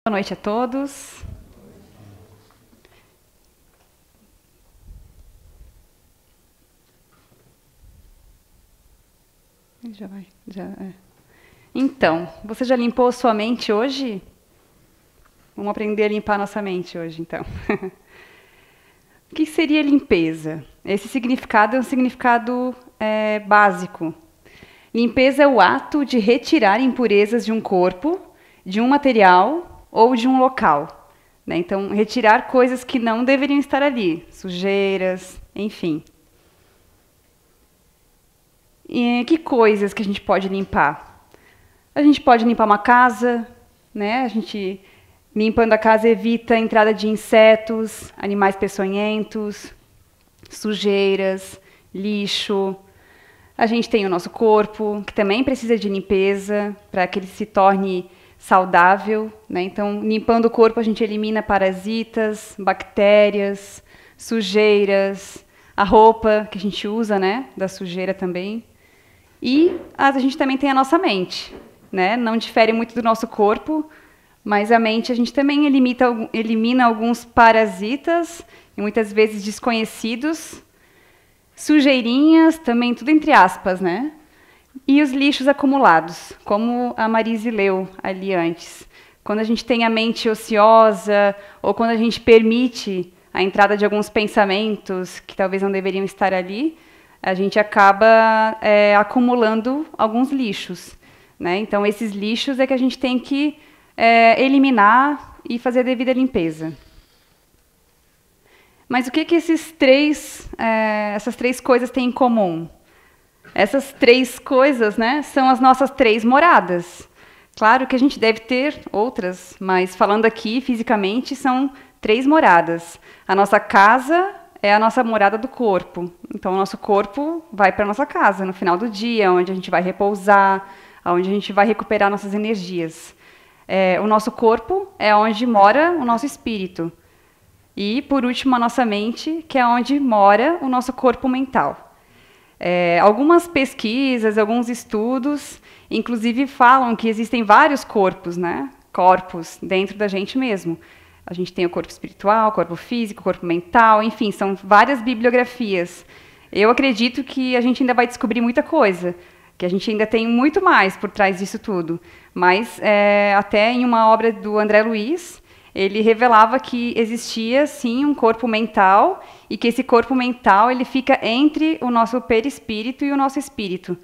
Boa noite a todos. Então, você já limpou sua mente hoje? Vamos aprender a limpar nossa mente hoje, então. O que seria limpeza? Esse significado é um significado básico. Limpeza é o ato de retirar impurezas de um corpo, de um material ou de um local. Né? Então, retirar coisas que não deveriam estar ali, sujeiras, enfim. E que coisas que a gente pode limpar? A gente pode limpar uma casa, né? A gente, limpando a casa, evita a entrada de insetos, animais peçonhentos, sujeiras, lixo. A gente tem o nosso corpo, que também precisa de limpeza para que ele se torne saudável. Né? Então, limpando o corpo, a gente elimina parasitas, bactérias, sujeiras, a roupa que a gente usa, né? Da sujeira também. E a gente também tem a nossa mente. Né? Não difere muito do nosso corpo, mas a mente a gente também elimina alguns parasitas, e muitas vezes desconhecidos, sujeirinhas, também tudo entre aspas, né? E os lixos acumulados, como a Marise leu ali antes. Quando a gente tem a mente ociosa, ou quando a gente permite a entrada de alguns pensamentos que talvez não deveriam estar ali, a gente acaba acumulando alguns lixos. Né? Então, esses lixos é que a gente tem que eliminar e fazer a devida limpeza. Mas o que essas três coisas têm em comum? Essas três coisas, né, são as nossas três moradas. Claro que a gente deve ter outras, mas falando aqui fisicamente, são três moradas. A nossa casa é a nossa morada do corpo. Então, o nosso corpo vai para a nossa casa no final do dia, onde a gente vai repousar, onde a gente vai recuperar nossas energias. O nosso corpo é onde mora o nosso espírito. E, por último, a nossa mente, que é onde mora o nosso corpo mental. Algumas pesquisas, alguns estudos, inclusive, falam que existem vários corpos, né? Corpos dentro da gente mesmo. A gente tem o corpo espiritual, o corpo físico, o corpo mental, enfim, são várias bibliografias. Eu acredito que a gente ainda vai descobrir muita coisa, que a gente ainda tem muito mais por trás disso tudo. Mas, até em uma obra do André Luiz, ele revelava que existia, sim, um corpo mental, e que esse corpo mental ele fica entre o nosso perispírito e o nosso espírito.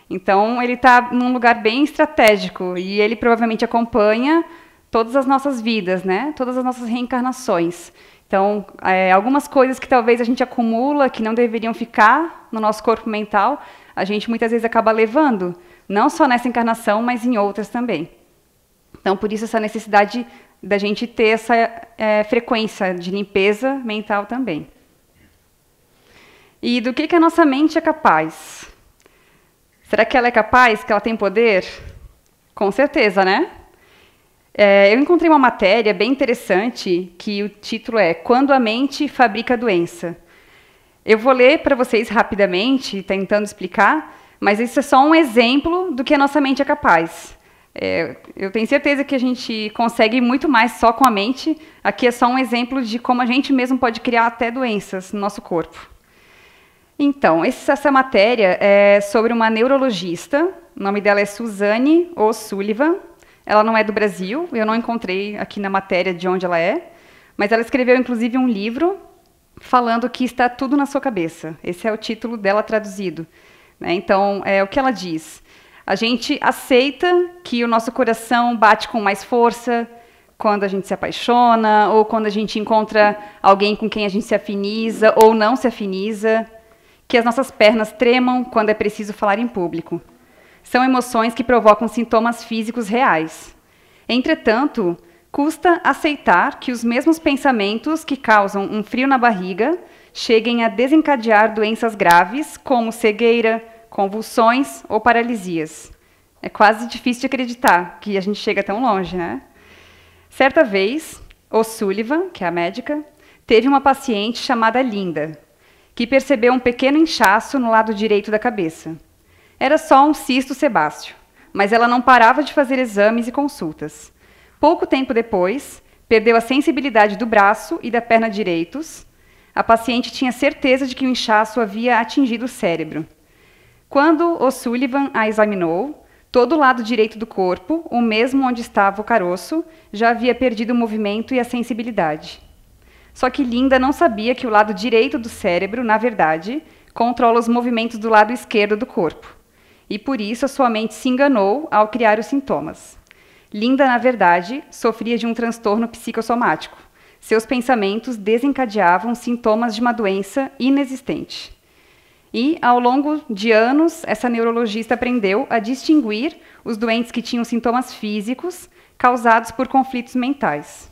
Então, ele está num lugar bem estratégico, e ele provavelmente acompanha todas as nossas vidas, né? Todas as nossas reencarnações. Então, algumas coisas que talvez a gente acumula, que não deveriam ficar no nosso corpo mental, a gente muitas vezes acaba levando, não só nessa encarnação, mas em outras também. Então, por isso, essa necessidade da gente ter essa frequência de limpeza mental também. E do que a nossa mente é capaz? Será que ela é capaz, que ela tem poder? Com certeza, né? Eu encontrei uma matéria bem interessante, que o título é Quando a Mente Fabrica a Doença. Eu vou ler para vocês rapidamente, tentando explicar, mas isso é só um exemplo do que a nossa mente é capaz. Eu tenho certeza que a gente consegue muito mais só com a mente. Aqui é só um exemplo de como a gente mesmo pode criar até doenças no nosso corpo. Então, essa matéria é sobre uma neurologista, o nome dela é Suzanne O'Sullivan. Ela não é do Brasil, eu não encontrei aqui na matéria de onde ela é, mas ela escreveu, inclusive, um livro falando que está tudo na sua cabeça. Esse é o título dela traduzido. Né? Então, o que ela diz? A gente aceita que o nosso coração bate com mais força quando a gente se apaixona, ou quando a gente encontra alguém com quem a gente se afiniza ou não se afiniza, que as nossas pernas tremam quando é preciso falar em público. São emoções que provocam sintomas físicos reais. Entretanto, custa aceitar que os mesmos pensamentos que causam um frio na barriga cheguem a desencadear doenças graves, como cegueira, convulsões ou paralisias. É quase difícil de acreditar que a gente chega tão longe, né? Certa vez, O'Sullivan, que é a médica, teve uma paciente chamada Linda, que percebeu um pequeno inchaço no lado direito da cabeça. Era só um cisto sebáceo, mas ela não parava de fazer exames e consultas. Pouco tempo depois, perdeu a sensibilidade do braço e da perna direitos. A paciente tinha certeza de que o inchaço havia atingido o cérebro. Quando O'Sullivan a examinou, todo o lado direito do corpo, o mesmo onde estava o caroço, já havia perdido o movimento e a sensibilidade. Só que Linda não sabia que o lado direito do cérebro, na verdade, controla os movimentos do lado esquerdo do corpo. E por isso a sua mente se enganou ao criar os sintomas. Linda, na verdade, sofria de um transtorno psicossomático. Seus pensamentos desencadeavam sintomas de uma doença inexistente. E, ao longo de anos, essa neurologista aprendeu a distinguir os doentes que tinham sintomas físicos causados por conflitos mentais.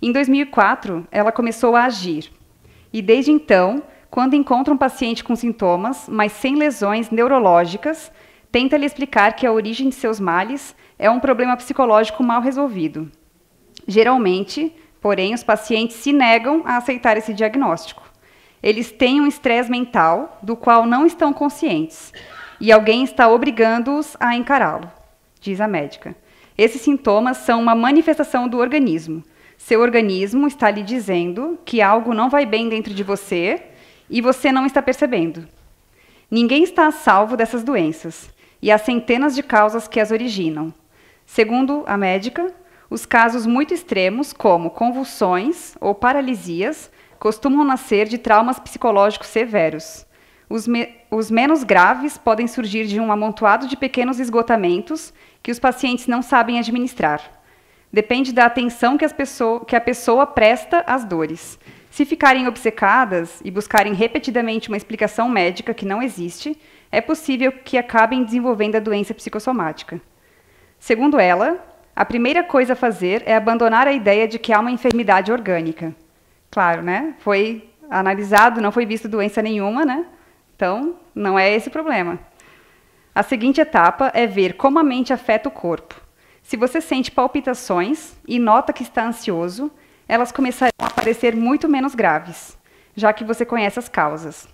Em 2004, ela começou a agir. E, desde então, quando encontra um paciente com sintomas, mas sem lesões neurológicas, tenta lhe explicar que a origem de seus males é um problema psicológico mal resolvido. Geralmente, porém, os pacientes se negam a aceitar esse diagnóstico. Eles têm um estresse mental do qual não estão conscientes e alguém está obrigando-os a encará-lo, diz a médica. Esses sintomas são uma manifestação do organismo. Seu organismo está lhe dizendo que algo não vai bem dentro de você e você não está percebendo. Ninguém está a salvo dessas doenças e há centenas de causas que as originam. Segundo a médica, os casos muito extremos, como convulsões ou paralisias, costumam nascer de traumas psicológicos severos. Os menos graves podem surgir de um amontoado de pequenos esgotamentos que os pacientes não sabem administrar. Depende da atenção que a pessoa presta às dores. Se ficarem obcecadas e buscarem repetidamente uma explicação médica que não existe, é possível que acabem desenvolvendo a doença psicossomática. Segundo ela, a primeira coisa a fazer é abandonar a ideia de que há uma enfermidade orgânica. Claro, né? Foi analisado, não foi visto doença nenhuma, né? Então, não é esse o problema. A seguinte etapa é ver como a mente afeta o corpo. Se você sente palpitações e nota que está ansioso, elas começarão a parecer muito menos graves, já que você conhece as causas.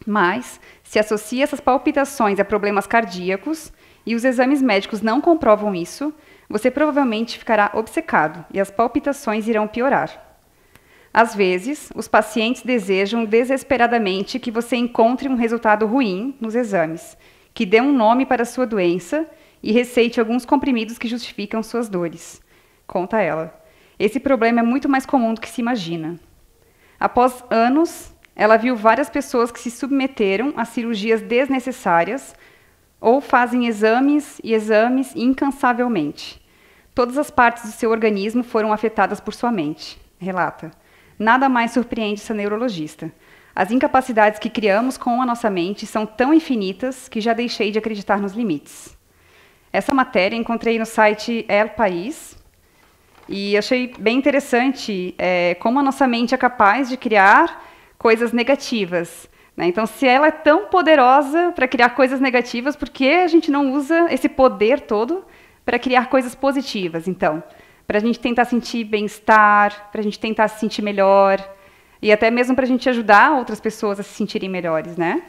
Mas, se associa essas palpitações a problemas cardíacos e os exames médicos não comprovam isso, você provavelmente ficará obcecado e as palpitações irão piorar. Às vezes, os pacientes desejam desesperadamente que você encontre um resultado ruim nos exames, que dê um nome para a sua doença e receite alguns comprimidos que justificam suas dores. Conta ela. Esse problema é muito mais comum do que se imagina. Após anos, ela viu várias pessoas que se submeteram a cirurgias desnecessárias ou fazem exames e exames incansavelmente. Todas as partes do seu organismo foram afetadas por sua mente, relata. Nada mais surpreende essa neurologista. As incapacidades que criamos com a nossa mente são tão infinitas que já deixei de acreditar nos limites. Essa matéria encontrei no site El País e achei bem interessante como a nossa mente é capaz de criar coisas negativas, né? Então, se ela é tão poderosa para criar coisas negativas, por que a gente não usa esse poder todo para criar coisas positivas, então? Para a gente tentar sentir bem-estar, para a gente tentar se sentir melhor, e até mesmo para a gente ajudar outras pessoas a se sentirem melhores, né?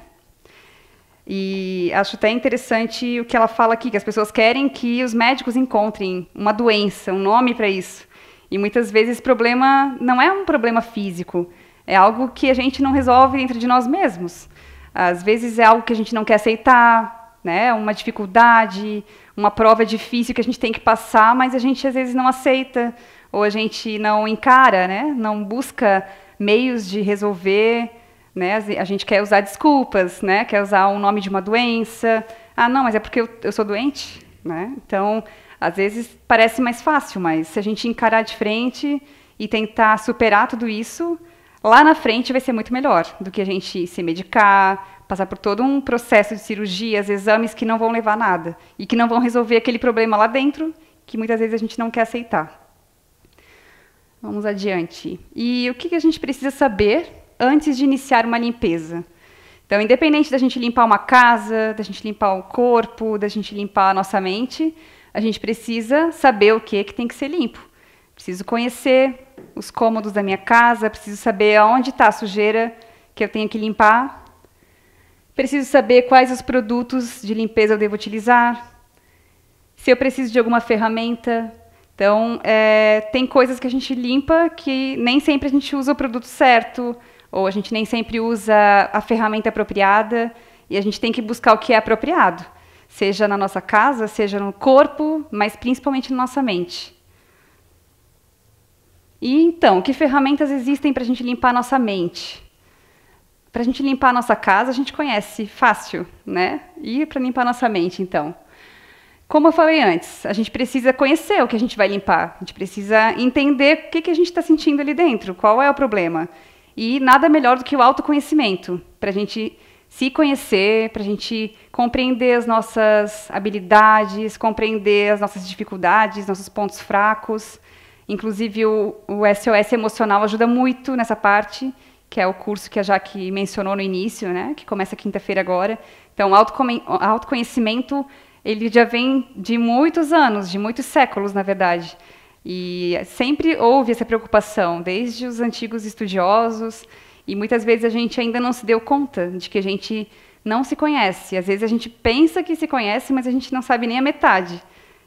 E acho até interessante o que ela fala aqui, que as pessoas querem que os médicos encontrem uma doença, um nome para isso. E muitas vezes esse problema não é um problema físico, é algo que a gente não resolve dentro de nós mesmos. Às vezes é algo que a gente não quer aceitar, né? Uma dificuldade, uma prova difícil que a gente tem que passar, mas a gente às vezes não aceita, ou a gente não encara, né? Não busca meios de resolver, né? A gente quer usar desculpas, né? Quer usar o nome de uma doença. Ah, não, mas é porque eu sou doente, né? Então, às vezes parece mais fácil, mas se a gente encarar de frente e tentar superar tudo isso, lá na frente vai ser muito melhor do que a gente se medicar, passar por todo um processo de cirurgias, exames que não vão levar a nada e que não vão resolver aquele problema lá dentro que muitas vezes a gente não quer aceitar. Vamos adiante. E o que a gente precisa saber antes de iniciar uma limpeza? Então, independente da gente limpar uma casa, da gente limpar o corpo, da gente limpar a nossa mente, a gente precisa saber o que tem que ser limpo. Preciso conhecer os cômodos da minha casa, preciso saber aonde está a sujeira que eu tenho que limpar. Preciso saber quais os produtos de limpeza eu devo utilizar. Se eu preciso de alguma ferramenta, Então, tem coisas que a gente limpa que nem sempre a gente usa o produto certo, ou a gente nem sempre usa a ferramenta apropriada, e a gente tem que buscar o que é apropriado, seja na nossa casa, seja no corpo, mas principalmente na nossa mente. E então, que ferramentas existem para a gente limpar a nossa mente? Para a gente limpar a nossa casa, a gente conhece fácil, né? E para limpar a nossa mente, então? Como eu falei antes, a gente precisa conhecer o que a gente vai limpar. A gente precisa entender o que a gente está sentindo ali dentro, qual é o problema. E nada melhor do que o autoconhecimento, para a gente se conhecer, para a gente compreender as nossas habilidades, compreender as nossas dificuldades, nossos pontos fracos. Inclusive, o SOS emocional ajuda muito nessa parte, que é o curso que a Jaque mencionou no início, né, que começa quinta-feira agora. Então, o autoconhecimento, ele já vem de muitos anos, de muitos séculos, na verdade. E sempre houve essa preocupação, desde os antigos estudiosos, e muitas vezes a gente ainda não se deu conta de que a gente não se conhece. Às vezes a gente pensa que se conhece, mas a gente não sabe nem a metade.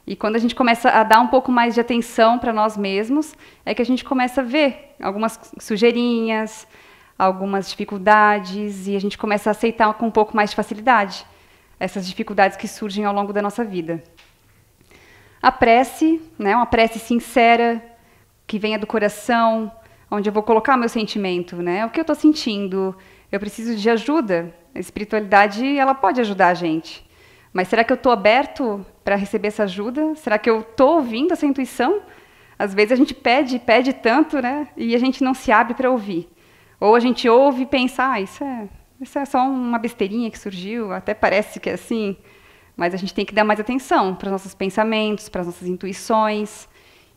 E quando a gente começa a dar um pouco mais de atenção para nós mesmos, é que a gente começa a ver algumas sujeirinhas, algumas dificuldades, e a gente começa a aceitar com um pouco mais de facilidade essas dificuldades que surgem ao longo da nossa vida. A prece, né, uma prece sincera, que venha do coração, onde eu vou colocar meu sentimento, né, o que eu estou sentindo, eu preciso de ajuda. A espiritualidade, ela pode ajudar a gente, mas será que eu estou aberto para receber essa ajuda? Será que eu estou ouvindo essa intuição? Às vezes a gente pede tanto, né, e a gente não se abre para ouvir. Ou a gente ouve e pensa, isso é só uma besteirinha que surgiu, até parece que é assim, mas a gente tem que dar mais atenção para os nossos pensamentos, para as nossas intuições,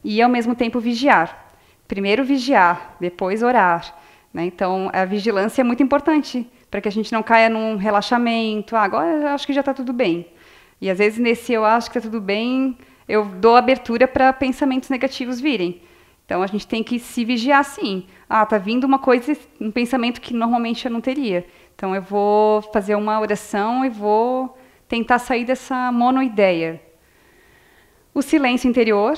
e ao mesmo tempo vigiar. Primeiro vigiar, depois orar, né? Então, a vigilância é muito importante, para que a gente não caia num relaxamento, agora eu acho que já está tudo bem. E às vezes nesse eu acho que está tudo bem, eu dou abertura para pensamentos negativos virem. Então, a gente tem que se vigiar, sim. Está vindo uma coisa, um pensamento que normalmente eu não teria. Então, eu vou fazer uma oração e vou tentar sair dessa monoideia. O silêncio interior.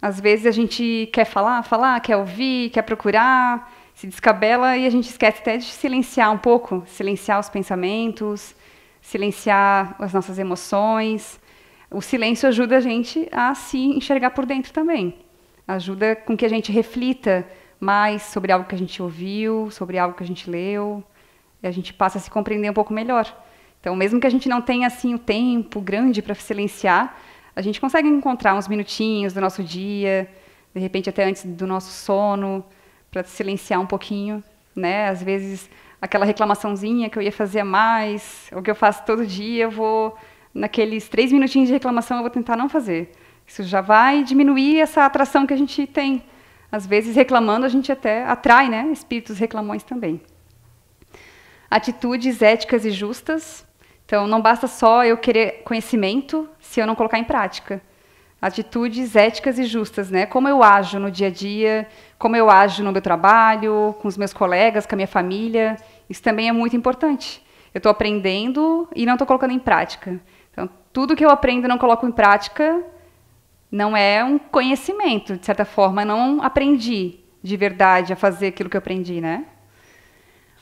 Às vezes, a gente quer falar, quer ouvir, quer procurar, se descabela e a gente esquece até de silenciar um pouco, silenciar os pensamentos, silenciar as nossas emoções. O silêncio ajuda a gente a se enxergar por dentro também. Ajuda com que a gente reflita mais sobre algo que a gente ouviu, sobre algo que a gente leu, e a gente passa a se compreender um pouco melhor. Então, mesmo que a gente não tenha assim o tempo grande para silenciar, a gente consegue encontrar uns minutinhos do nosso dia, de repente até antes do nosso sono, para silenciar um pouquinho, né? Às vezes, aquela reclamaçãozinha que eu ia fazer a mais, ou que eu faço todo dia, eu vou, naqueles 3 minutinhos de reclamação, eu vou tentar não fazer. Isso já vai diminuir essa atração que a gente tem. Às vezes, reclamando, a gente até atrai, né, espíritos reclamões também. Atitudes éticas e justas. Então, não basta só eu querer conhecimento se eu não colocar em prática. Atitudes éticas e justas, né? Como eu ajo no dia a dia, como eu ajo no meu trabalho, com os meus colegas, com a minha família. Isso também é muito importante. Eu estou aprendendo e não estou colocando em prática. Então, tudo que eu aprendo e não coloco em prática não é um conhecimento, de certa forma, não aprendi de verdade a fazer aquilo que eu aprendi, né?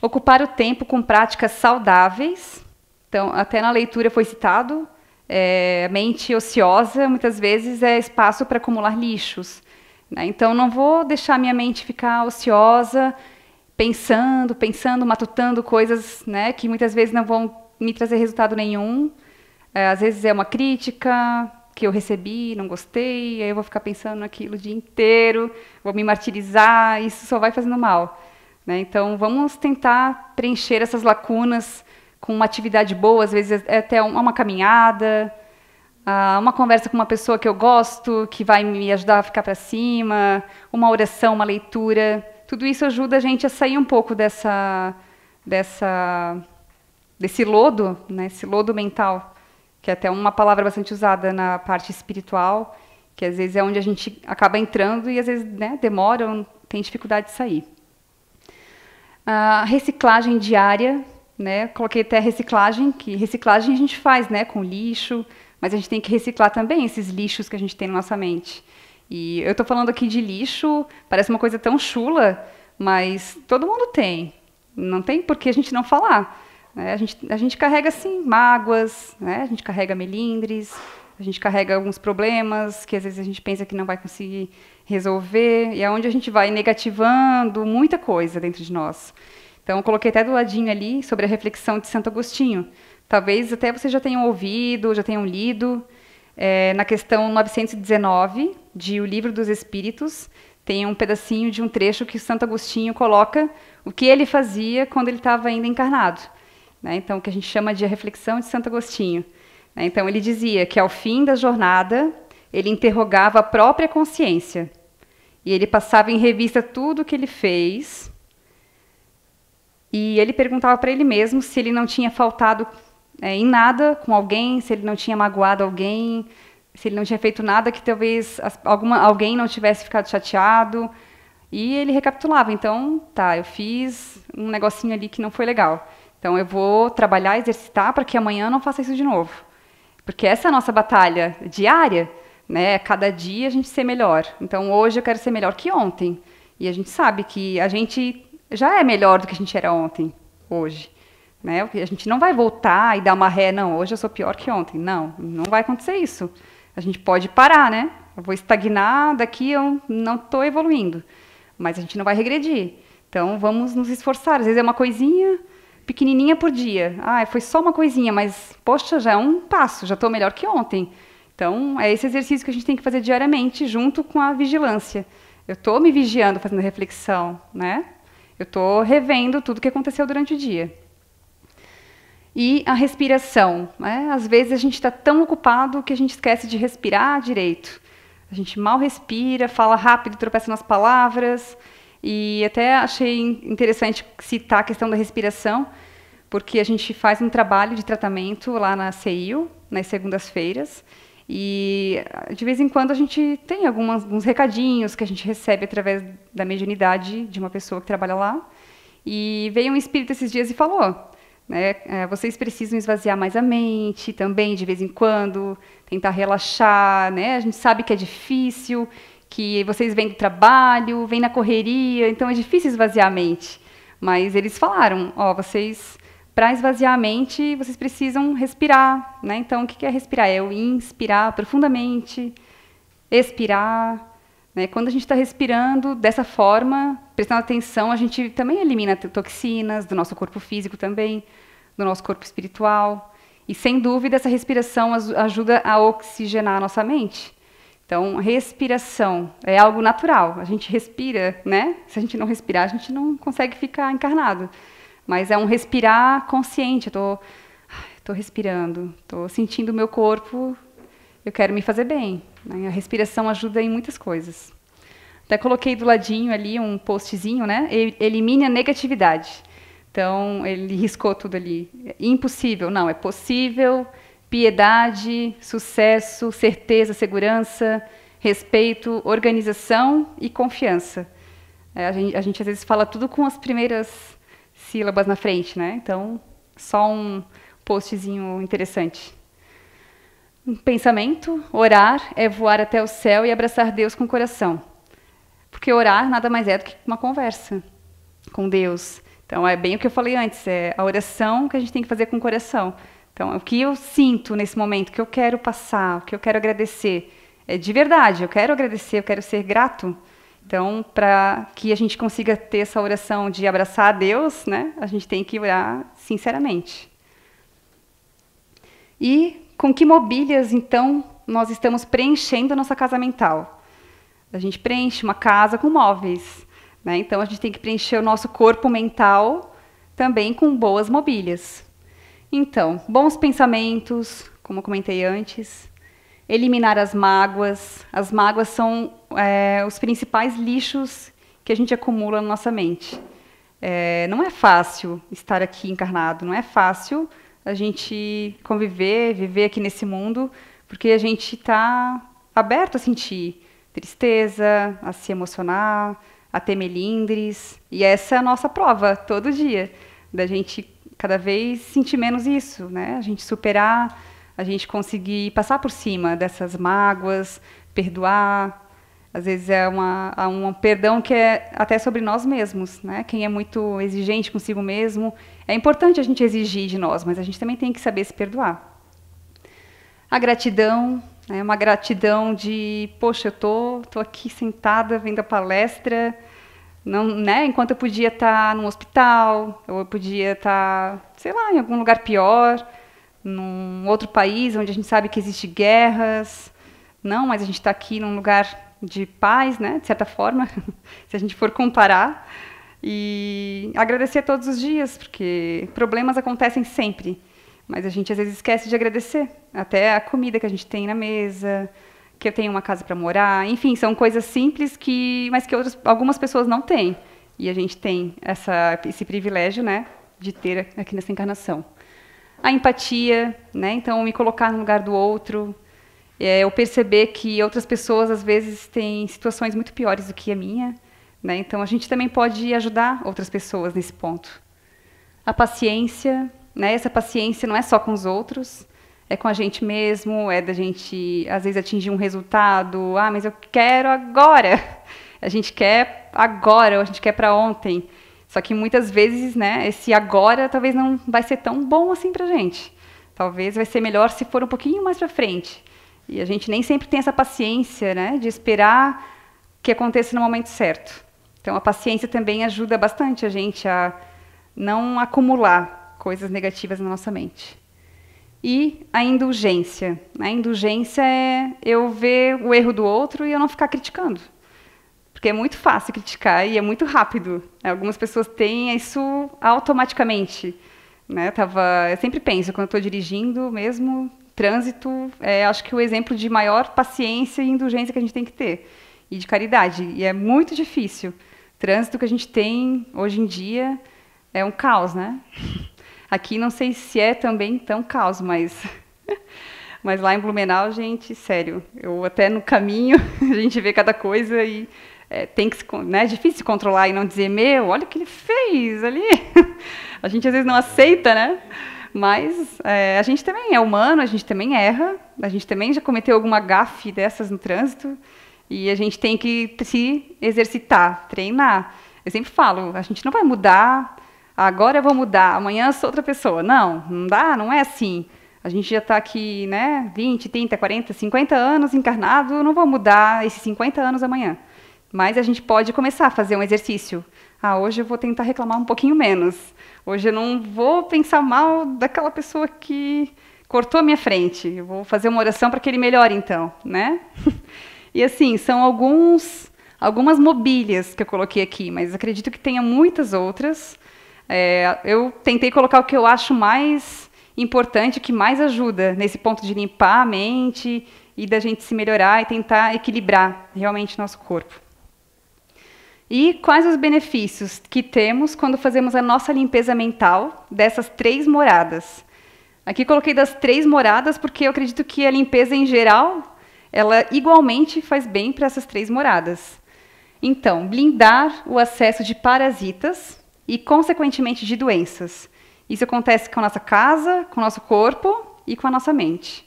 Ocupar o tempo com práticas saudáveis. Então, até na leitura foi citado, mente ociosa, muitas vezes, é espaço para acumular lixos, né? Então, não vou deixar minha mente ficar ociosa, pensando, matutando coisas, né, que muitas vezes não vão me trazer resultado nenhum. Às vezes é uma crítica que eu recebi, não gostei, aí eu vou ficar pensando naquilo o dia inteiro, vou me martirizar, isso só vai fazendo mal, né? Então, vamos tentar preencher essas lacunas com uma atividade boa, às vezes é até uma caminhada, uma conversa com uma pessoa que eu gosto, que vai me ajudar a ficar para cima, uma oração, uma leitura. Tudo isso ajuda a gente a sair um pouco desse lodo, né, esse lodo mental, que é até uma palavra bastante usada na parte espiritual, que às vezes é onde a gente acaba entrando e às vezes, né, demora ou tem dificuldade de sair. A reciclagem diária, né, coloquei até reciclagem, que reciclagem a gente faz, né, com lixo, mas a gente tem que reciclar também esses lixos que a gente tem na nossa mente. E eu estou falando aqui de lixo, parece uma coisa tão chula, mas todo mundo tem. Não tem por que a gente não falar. Né? A gente carrega, assim, mágoas, né? A gente carrega melindres, a gente carrega alguns problemas que às vezes a gente pensa que não vai conseguir resolver, e é onde a gente vai negativando muita coisa dentro de nós. Então, eu coloquei até do ladinho ali sobre a reflexão de Santo Agostinho. Talvez até vocês já tenham ouvido, já tenham lido. Na questão 919 de O Livro dos Espíritos, tem um pedacinho de um trecho que Santo Agostinho coloca o que ele fazia quando ele estava ainda encarnado. Né? Então, o que a gente chama de a reflexão de Santo Agostinho. Né? Então, ele dizia que ao fim da jornada, ele interrogava a própria consciência. E ele passava em revista tudo o que ele fez. E ele perguntava para ele mesmo se ele não tinha faltado em nada com alguém, se ele não tinha magoado alguém, se ele não tinha feito nada que talvez alguém não tivesse ficado chateado. E ele recapitulava. Então, tá, eu fiz um negocinho ali que não foi legal. Então, eu vou trabalhar, exercitar para que amanhã eu não faça isso de novo. Porque essa é a nossa batalha diária, né? Cada dia a gente ser melhor. Então, hoje eu quero ser melhor que ontem. E a gente sabe que a gente já é melhor do que a gente era ontem, hoje. Né? A gente não vai voltar e dar uma ré, não, hoje eu sou pior que ontem. Não, não vai acontecer isso. A gente pode parar, né? Eu vou estagnar, daqui eu não estou evoluindo. Mas a gente não vai regredir. Então, vamos nos esforçar. Às vezes é uma coisinha pequenininha por dia. Ah, foi só uma coisinha, mas, poxa, já é um passo, já estou melhor que ontem. Então, é esse exercício que a gente tem que fazer diariamente, junto com a vigilância. Eu estou me vigiando, fazendo reflexão, né? Eu estou revendo tudo que aconteceu durante o dia. E a respiração. Né? Às vezes a gente está tão ocupado que a gente esquece de respirar direito. A gente mal respira, fala rápido, tropeça nas palavras. E até achei interessante citar a questão da respiração, porque a gente faz um trabalho de tratamento lá na CEIU, nas segundas-feiras. E de vez em quando a gente tem alguns recadinhos que a gente recebe através da mediunidade de uma pessoa que trabalha lá. E veio um espírito esses dias e falou, né, vocês precisam esvaziar mais a mente também, de vez em quando, tentar relaxar. Né? A gente sabe que é difícil, que vocês vêm do trabalho, vêm na correria, então é difícil esvaziar a mente. Mas eles falaram, vocês... Para esvaziar a mente, vocês precisam respirar. Né? Então, o que é respirar? É eu inspirar profundamente, expirar. Né? Quando a gente está respirando dessa forma, prestando atenção, a gente também elimina toxinas do nosso corpo físico também, do nosso corpo espiritual. E, sem dúvida, essa respiração ajuda a oxigenar a nossa mente. Então, respiração é algo natural. A gente respira, né? Se a gente não respirar, a gente não consegue ficar encarnado. Mas é um respirar consciente. Eu estou respirando, estou sentindo o meu corpo, eu quero me fazer bem. Né? A respiração ajuda em muitas coisas. Até coloquei do ladinho ali um postzinho, né? Elimine a negatividade. Então, ele riscou tudo ali. Impossível, não, é possível, piedade, sucesso, certeza, segurança, respeito, organização e confiança. A gente às vezes fala tudo com as primeiras sílabas na frente, né? Então, só um postzinho interessante. Um pensamento, orar é voar até o céu e abraçar Deus com o coração. Porque orar nada mais é do que uma conversa com Deus. Então, é bem o que eu falei antes, é a oração que a gente tem que fazer com o coração. Então, o que eu sinto nesse momento, o que eu quero passar, o que eu quero agradecer, é de verdade, eu quero agradecer, eu quero ser grato. Então, para que a gente consiga ter essa oração de abraçar a Deus, né, a gente tem que orar sinceramente. E com que mobílias, então, nós estamos preenchendo a nossa casa mental? A gente preenche uma casa com móveis. Né? Então, a gente tem que preencher o nosso corpo mental também com boas mobílias. Então, bons pensamentos, como eu comentei antes. Eliminar as mágoas. As mágoas são os principais lixos que a gente acumula na nossa mente. Não é fácil estar aqui encarnado, não é fácil a gente conviver, viver aqui nesse mundo, porque a gente está aberto a sentir tristeza, a se emocionar, a ter melindres. E essa é a nossa prova, todo dia, da gente cada vez sentir menos isso, né? A gente superar, a gente conseguir passar por cima dessas mágoas, perdoar, Às vezes é um perdão que é até sobre nós mesmos, né? Quem é muito exigente consigo mesmo, é importante a gente exigir de nós, mas a gente também tem que saber se perdoar. A gratidão, né? Uma gratidão de, poxa, eu tô aqui sentada vendo a palestra, não, né? Enquanto eu podia estar num hospital, ou eu podia estar, sei lá, em algum lugar pior, num outro país onde a gente sabe que existe guerras. Não, mas a gente está aqui num lugar de paz, né? De certa forma, se a gente for comparar. E agradecer todos os dias, porque problemas acontecem sempre. Mas a gente às vezes esquece de agradecer. Até a comida que a gente tem na mesa, que eu tenho uma casa para morar. Enfim, são coisas simples, mas que algumas pessoas não têm. E a gente tem esse privilégio, né, de ter aqui nessa encarnação. A empatia, né? Então, me colocar no lugar do outro. Eu perceber que outras pessoas, às vezes, têm situações muito piores do que a minha. Né? Então, a gente também pode ajudar outras pessoas nesse ponto. A paciência, né? Essa paciência não é só com os outros, é com a gente mesmo, é da gente, às vezes, atingir um resultado. Ah, mas eu quero agora. A gente quer agora, ou a gente quer para ontem. Só que muitas vezes, né, esse agora talvez não vai ser tão bom assim para a gente. Talvez vai ser melhor se for um pouquinho mais para frente. E a gente nem sempre tem essa paciência, né, de esperar que aconteça no momento certo. Então, a paciência também ajuda bastante a gente a não acumular coisas negativas na nossa mente. E a indulgência. A indulgência é eu ver o erro do outro e eu não ficar criticando. Porque é muito fácil criticar e é muito rápido. Algumas pessoas têm isso automaticamente. Né? Eu sempre penso, quando eu estou dirigindo mesmo, trânsito, acho que o exemplo de maior paciência e indulgência que a gente tem que ter. E de caridade. E é muito difícil. O trânsito que a gente tem hoje em dia é um caos, né? Aqui não sei se é também tão caos, mas lá em Blumenau, gente, sério, eu até no caminho, a gente vê cada coisa e tem que né, é difícil se controlar e não dizer, meu, olha o que ele fez ali. A gente às vezes não aceita, né? Mas a gente também é humano, a gente também erra, a gente também já cometeu alguma gafe dessas no trânsito e a gente tem que se exercitar, treinar. Eu sempre falo, a gente não vai mudar, agora eu vou mudar, amanhã eu sou outra pessoa. Não dá, não é assim. A gente já está aqui, né, 20, 30, 40, 50 anos encarnado, não vou mudar esses 50 anos amanhã. Mas a gente pode começar a fazer um exercício. Hoje eu vou tentar reclamar um pouquinho menos. Hoje eu não vou pensar mal daquela pessoa que cortou a minha frente. Eu vou fazer uma oração para que ele melhore, então, né? E assim, são algumas mobílias que eu coloquei aqui, mas acredito que tenha muitas outras. Eu tentei colocar o que eu acho mais importante, que mais ajuda nesse ponto de limpar a mente e da gente se melhorar e tentar equilibrar realmente nosso corpo. E quais os benefícios que temos quando fazemos a nossa limpeza mental dessas 3 moradas? Aqui coloquei das 3 moradas porque eu acredito que a limpeza em geral, ela igualmente faz bem para essas 3 moradas. Então, blindar o acesso de parasitas e, consequentemente, de doenças. Isso acontece com a nossa casa, com o nosso corpo e com a nossa mente.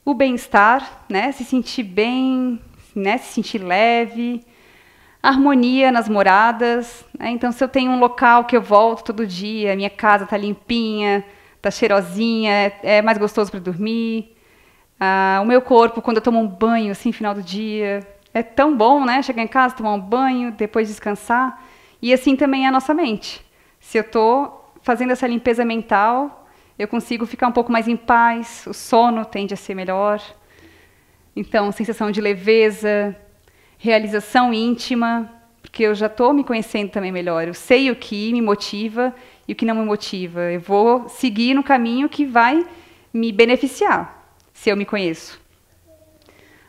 O bem-estar, né? Se sentir bem, né? Se sentir leve. Harmonia nas moradas, né? Então, se eu tenho um local que eu volto todo dia, minha casa está limpinha, está cheirosinha, é mais gostoso para dormir. O meu corpo, quando eu tomo um banho, assim, no final do dia, é tão bom, né? Chegar em casa, tomar um banho, depois descansar. E assim também é a nossa mente. Se eu estou fazendo essa limpeza mental, eu consigo ficar um pouco mais em paz, o sono tende a ser melhor. Então, sensação de leveza, realização íntima, porque eu já estou me conhecendo também melhor. Eu sei o que me motiva e o que não me motiva. Eu vou seguir no caminho que vai me beneficiar, se eu me conheço.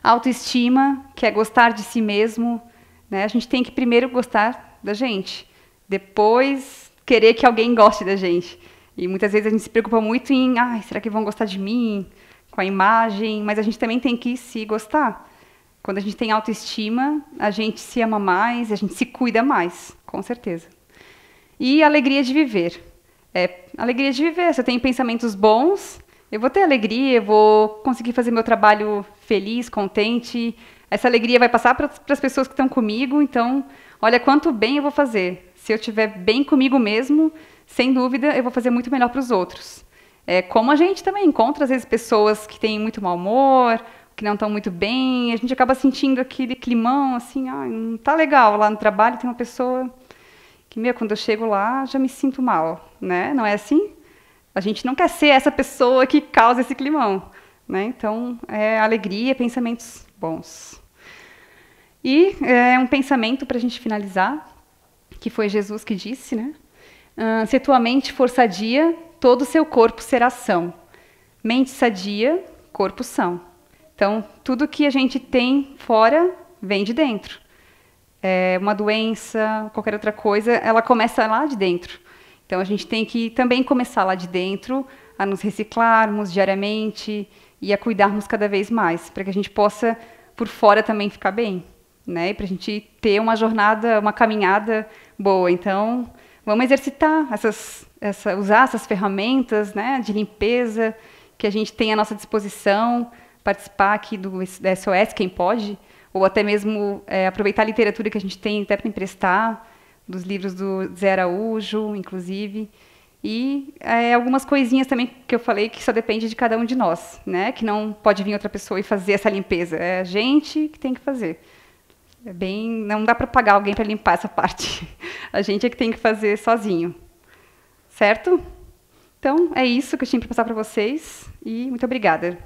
Autoestima, que é gostar de si mesmo, né? A gente tem que primeiro gostar da gente, depois querer que alguém goste da gente. E muitas vezes a gente se preocupa muito em, será que vão gostar de mim? Com a imagem, mas a gente também tem que se gostar. Quando a gente tem autoestima, a gente se ama mais, a gente se cuida mais, com certeza. E alegria de viver. Alegria de viver. Se eu tenho pensamentos bons, eu vou ter alegria, eu vou conseguir fazer meu trabalho feliz, contente, essa alegria vai passar para as pessoas que estão comigo, então, olha quanto bem eu vou fazer. Se eu estiver bem comigo mesmo, sem dúvida, eu vou fazer muito melhor para os outros. Como a gente também encontra, às vezes, pessoas que têm muito mau humor, que não estão muito bem, a gente acaba sentindo aquele climão, assim, não tá legal lá no trabalho, tem uma pessoa que, quando eu chego lá, já me sinto mal, né? Não é assim? A gente não quer ser essa pessoa que causa esse climão, né? Então, alegria, pensamentos bons. E um pensamento para a gente finalizar, que foi Jesus que disse, né? Se tua mente for sadia, todo o seu corpo será são. Mente sadia, corpo são. Então, tudo que a gente tem fora vem de dentro. Uma doença, qualquer outra coisa, ela começa lá de dentro. Então, a gente tem que também começar lá de dentro, a nos reciclarmos diariamente e a cuidarmos cada vez mais, para que a gente possa, por fora, também ficar bem, né? E para a gente ter uma jornada, uma caminhada boa. Então, vamos exercitar usar essas ferramentas, né, de limpeza que a gente tem à nossa disposição, participar aqui do SOS, quem pode, ou até mesmo aproveitar a literatura que a gente tem até para emprestar, dos livros do Zé Araújo, inclusive, e algumas coisinhas também que eu falei que só depende de cada um de nós, né? Que não pode vir outra pessoa e fazer essa limpeza, é a gente que tem que fazer. Não dá para pagar alguém para limpar essa parte, a gente é que tem que fazer sozinho, certo? Então, é isso que eu tinha para passar para vocês, e muito obrigada.